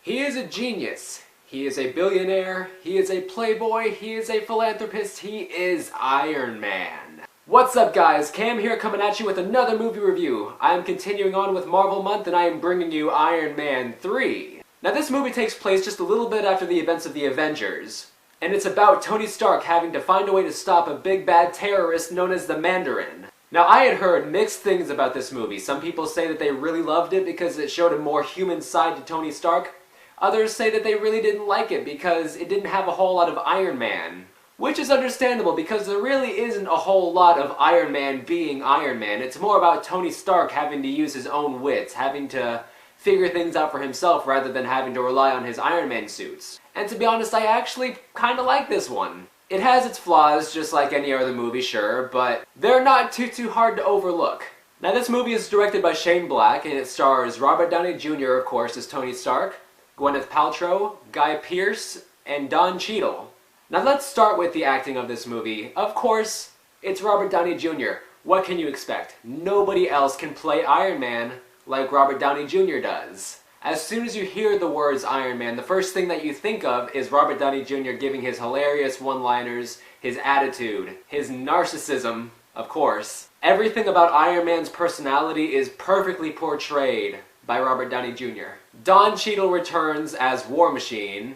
He is a genius. He is a billionaire. He is a playboy. He is a philanthropist. He is Iron Man. What's up, guys? Cam here, coming at you with another movie review. I am continuing on with Marvel Month, and I am bringing you Iron Man 3. Now, this movie takes place just a little bit after the events of the Avengers, and it's about Tony Stark having to find a way to stop a big bad terrorist known as the Mandarin. Now, I had heard mixed things about this movie. Some people say that they really loved it because it showed a more human side to Tony Stark. Others say that they really didn't like it because it didn't have a whole lot of Iron Man. Which is understandable because there really isn't a whole lot of Iron Man being Iron Man. It's more about Tony Stark having to use his own wits, having to figure things out for himself rather than having to rely on his Iron Man suits. And to be honest, I actually kinda like this one. It has its flaws, just like any other movie, sure, but they're not too hard to overlook. Now, this movie is directed by Shane Black, and it stars Robert Downey Jr., of course, as Tony Stark, Gwyneth Paltrow, Guy Pearce, and Don Cheadle. Now let's start with the acting of this movie. Of course, it's Robert Downey Jr. What can you expect? Nobody else can play Iron Man like Robert Downey Jr. does. As soon as you hear the words Iron Man, the first thing that you think of is Robert Downey Jr. giving his hilarious one-liners, his attitude, his narcissism, of course. Everything about Iron Man's personality is perfectly portrayed by Robert Downey Jr. Don Cheadle returns as War Machine,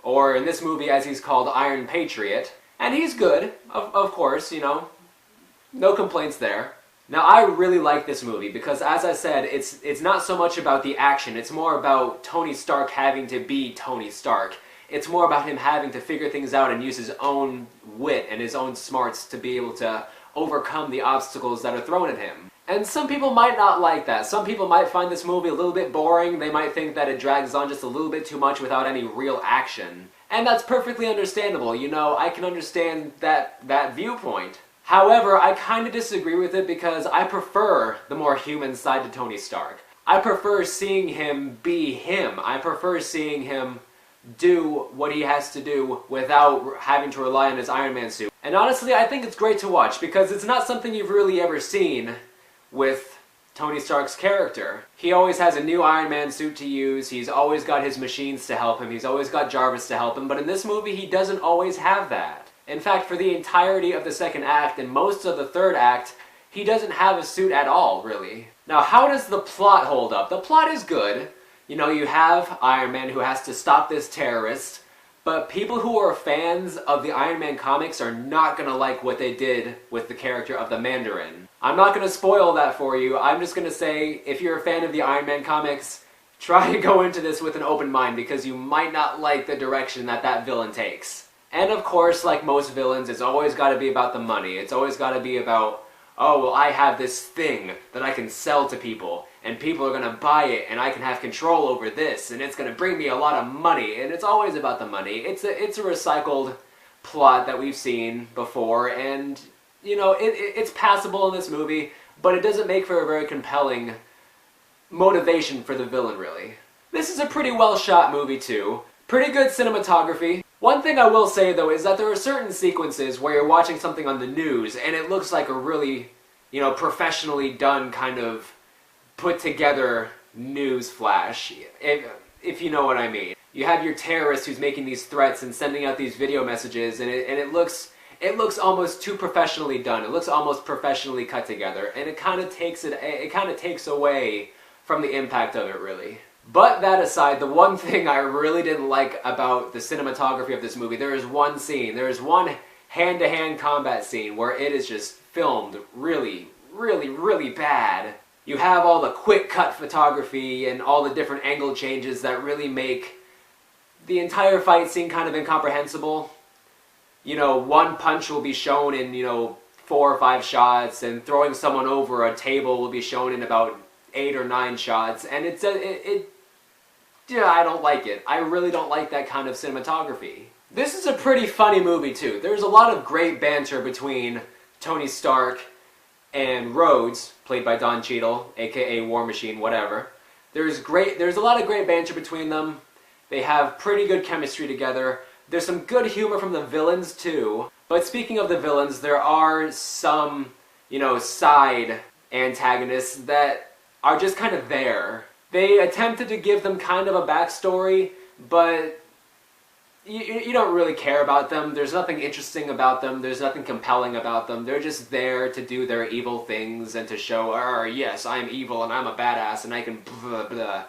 or in this movie as he's called Iron Patriot, and he's good, of course, you know, no complaints there. Now, I really like this movie because, as I said, it's not so much about the action, it's more about Tony Stark having to be Tony Stark. It's more about him having to figure things out and use his own wit and his own smarts to be able to overcome the obstacles that are thrown at him. And some people might not like that. Some people might find this movie a little bit boring. They might think that it drags on just a little bit too much without any real action. And that's perfectly understandable. You know, I can understand that viewpoint. However, I kind of disagree with it because I prefer the more human side to Tony Stark. I prefer seeing him be him. I prefer seeing him do what he has to do without having to rely on his Iron Man suit. And honestly, I think it's great to watch because it's not something you've really ever seen with Tony Stark's character. He always has a new Iron Man suit to use, he's always got his machines to help him, he's always got Jarvis to help him, but in this movie he doesn't always have that. In fact, for the entirety of the second act and most of the third act, he doesn't have a suit at all, really. Now, how does the plot hold up? The plot is good. You know, you have Iron Man who has to stop this terrorist, but people who are fans of the Iron Man comics are not gonna like what they did with the character of the Mandarin. I'm not gonna spoil that for you, I'm just gonna say, if you're a fan of the Iron Man comics, try to go into this with an open mind because you might not like the direction that villain takes. And of course, like most villains, it's always gotta be about the money. It's always gotta be about, oh, well, I have this thing that I can sell to people, and people are gonna buy it, and I can have control over this, and it's gonna bring me a lot of money, and it's always about the money. It's a recycled plot that we've seen before, and you know, it's passable in this movie, but it doesn't make for a very compelling motivation for the villain, really. This is a pretty well shot movie, too. Pretty good cinematography. One thing I will say, though, is that there are certain sequences where you're watching something on the news, and it looks like a really, you know, professionally done kind of put-together news flash, if you know what I mean. You have your terrorist who's making these threats and sending out these video messages, and it looks almost too professionally done. It looks almost professionally cut together, and it kind of takes away from the impact of it, really. But that aside, the one thing I really didn't like about the cinematography of this movie, there is one scene, there is one hand-to-hand combat scene where it is just filmed really, really, really bad. You have all the quick cut photography and all the different angle changes that really make the entire fight scene kind of incomprehensible. You know, one punch will be shown in, you know, 4 or 5 shots, and throwing someone over a table will be shown in about 8 or 9 shots, and yeah, I don't like it. I really don't like that kind of cinematography. This is a pretty funny movie, too. There's a lot of great banter between Tony Stark and Rhodes, played by Don Cheadle, aka War Machine, whatever. There's a lot of great banter between them. They have pretty good chemistry together. There's some good humor from the villains, too. But speaking of the villains, there are some, you know, side antagonists that are just kind of there. They attempted to give them kind of a backstory, but you don't really care about them. There's nothing interesting about them. There's nothing compelling about them. They're just there to do their evil things and to show, yes, I'm evil and I'm a badass and I can blah, blah.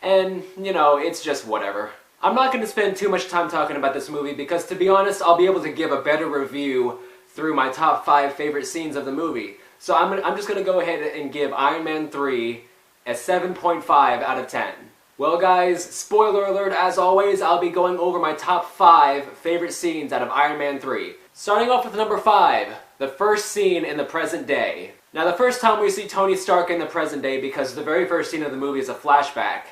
And, you know, it's just whatever. I'm not going to spend too much time talking about this movie because, to be honest, I'll be able to give a better review through my top 5 favorite scenes of the movie. So I'm just going to go ahead and give Iron Man 3 a 7.5 out of 10. Well guys, spoiler alert, as always, I'll be going over my top 5 favorite scenes out of Iron Man 3. Starting off with number 5, the first scene in the present day. Now the first time we see Tony Stark in the present day, because the very first scene of the movie is a flashback,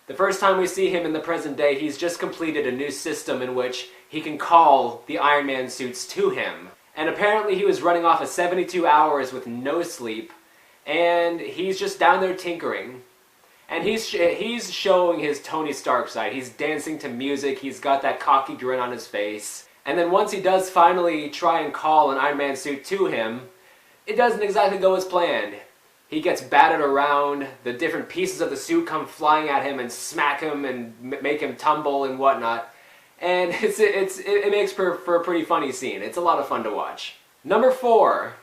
the first time we see him in the present day, he's just completed a new system in which he can call the Iron Man suits to him. And apparently he was running off of 72 hours with no sleep, and he's just down there tinkering. And he's showing his Tony Stark side. He's dancing to music, he's got that cocky grin on his face. And then once he does finally try and call an Iron Man suit to him, it doesn't exactly go as planned. He gets battered around, the different pieces of the suit come flying at him and smack him and make him tumble and whatnot. And it makes for a pretty funny scene. It's a lot of fun to watch. Number 4,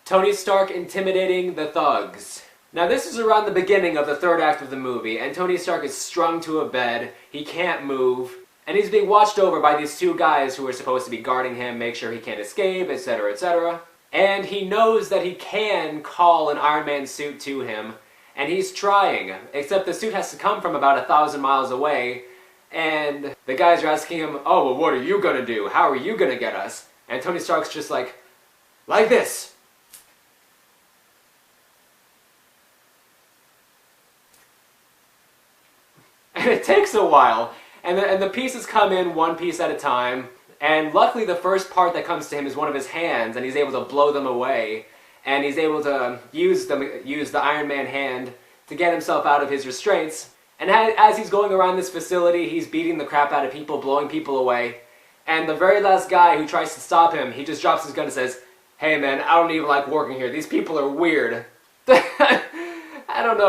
Tony Stark intimidating the thugs. Now this is around the beginning of the third act of the movie, and Tony Stark is strung to a bed, he can't move, and he's being watched over by these 2 guys who are supposed to be guarding him, make sure he can't escape, etc., etc. And he knows that he can call an Iron Man suit to him, and he's trying, except the suit has to come from about 1,000 miles away, and the guys are asking him, oh, well, what are you gonna do? How are you gonna get us? And Tony Stark's just like this. And it takes a while, and the pieces come in one piece at a time, and luckily the first part that comes to him is one of his hands, and he's able to blow them away, and he's able to use the Iron Man hand to get himself out of his restraints. And as he's going around this facility, he's beating the crap out of people, blowing people away, and the very last guy who tries to stop him, he just drops his gun and says, hey man, I don't even like working here, these people are weird. I don't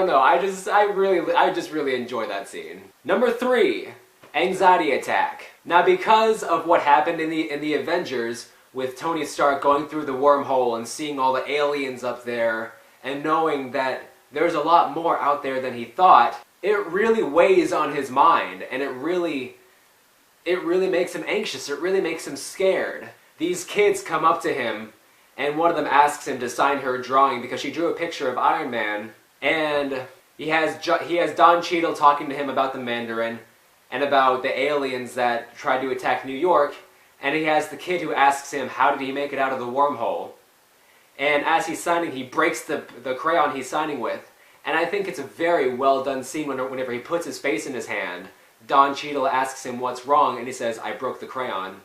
know. I just really enjoy that scene. Number 3, anxiety attack. Now because of what happened in the Avengers, with Tony Stark going through the wormhole and seeing all the aliens up there, and knowing that there's a lot more out there than he thought, it really weighs on his mind, and it really makes him anxious, it really makes him scared. These kids come up to him, and one of them asks him to sign her drawing because she drew a picture of Iron Man, and he has Don Cheadle talking to him about the Mandarin and about the aliens that tried to attack New York, and he has the kid who asks him how did he make it out of the wormhole. And as he's signing, he breaks the crayon he's signing with, and I think it's a very well done scene whenever he puts his face in his hand. Don Cheadle asks him what's wrong, and he says, I broke the crayon.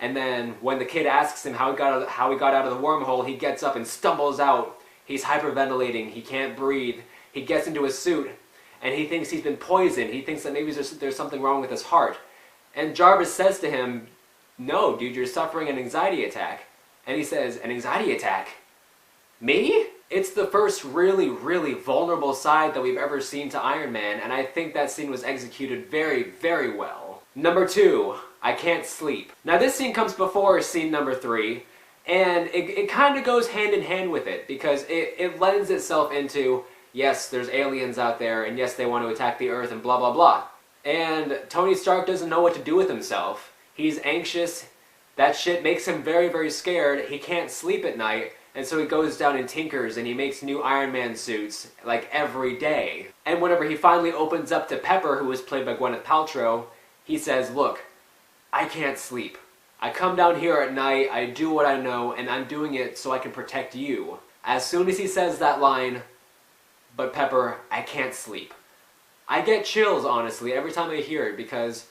And then when the kid asks him how he got out of the wormhole, he gets up and stumbles out. He's hyperventilating, he can't breathe, he gets into his suit, and he thinks he's been poisoned, he thinks that maybe there's something wrong with his heart. And Jarvis says to him, no dude, you're suffering an anxiety attack. And he says, an anxiety attack? Me? It's the first really, really vulnerable side that we've ever seen to Iron Man, and I think that scene was executed very, very well. Number 2, I can't sleep. Now this scene comes before scene number 3, and it kind of goes hand in hand with it, because it lends itself into, yes, there's aliens out there, and yes, they want to attack the Earth, and blah blah blah. And Tony Stark doesn't know what to do with himself. He's anxious, that shit makes him very, very scared, he can't sleep at night, and so he goes down and tinkers and he makes new Iron Man suits, like, every day. And whenever he finally opens up to Pepper, who was played by Gwyneth Paltrow, he says, look, I can't sleep. I come down here at night, I do what I know, and I'm doing it so I can protect you. As soon as he says that line, but Pepper, I can't sleep, I get chills, honestly, every time I hear it, because,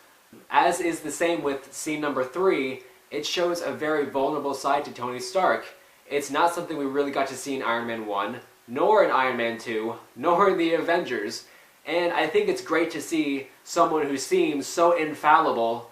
as is the same with scene number 3, it shows a very vulnerable side to Tony Stark. It's not something we really got to see in Iron Man 1, nor in Iron Man 2, nor in the Avengers, and I think it's great to see someone who seems so infallible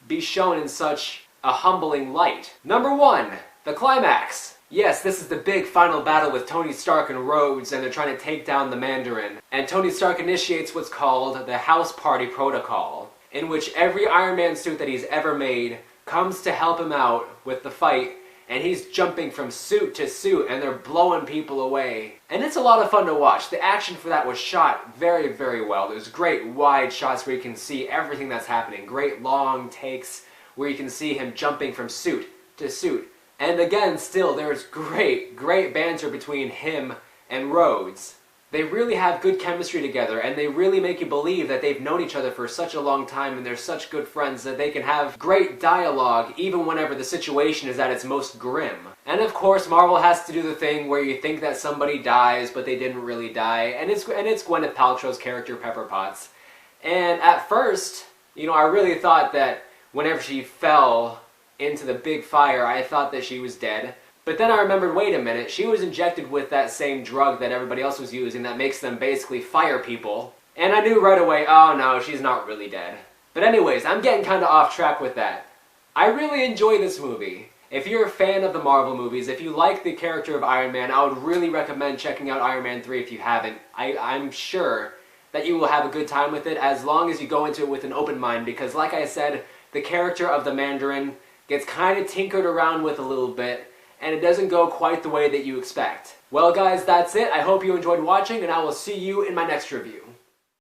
be shown in such a humbling light. Number 1, the climax. Yes, this is the big final battle with Tony Stark and Rhodes, and they're trying to take down the Mandarin. And Tony Stark initiates what's called the House Party Protocol, in which every Iron Man suit that he's ever made comes to help him out with the fight, and he's jumping from suit to suit, and they're blowing people away. And it's a lot of fun to watch. The action for that was shot very, very well. There's great wide shots where you can see everything that's happening. Great long takes where you can see him jumping from suit to suit. And again, still, there's great banter between him and Rhodes. They really have good chemistry together, and they really make you believe that they've known each other for such a long time and they're such good friends that they can have great dialogue even whenever the situation is at its most grim. And of course, Marvel has to do the thing where you think that somebody dies, but they didn't really die, and it's Gwyneth Paltrow's character, Pepper Potts. And at first, I really thought that whenever she fell into the big fire, I thought that she was dead. But then I remembered, wait a minute, she was injected with that same drug that everybody else was using that makes them basically fire people. And I knew right away, oh no, she's not really dead. But anyways, I'm getting kind of off track with that. I really enjoy this movie. If you're a fan of the Marvel movies, if you like the character of Iron Man, I would really recommend checking out Iron Man 3 if you haven't. I'm sure that you will have a good time with it as long as you go into it with an open mind, because like I said, the character of the Mandarin gets kind of tinkered around with a little bit, and it doesn't go quite the way that you expect. Well guys, that's it. I hope you enjoyed watching, and I will see you in my next review.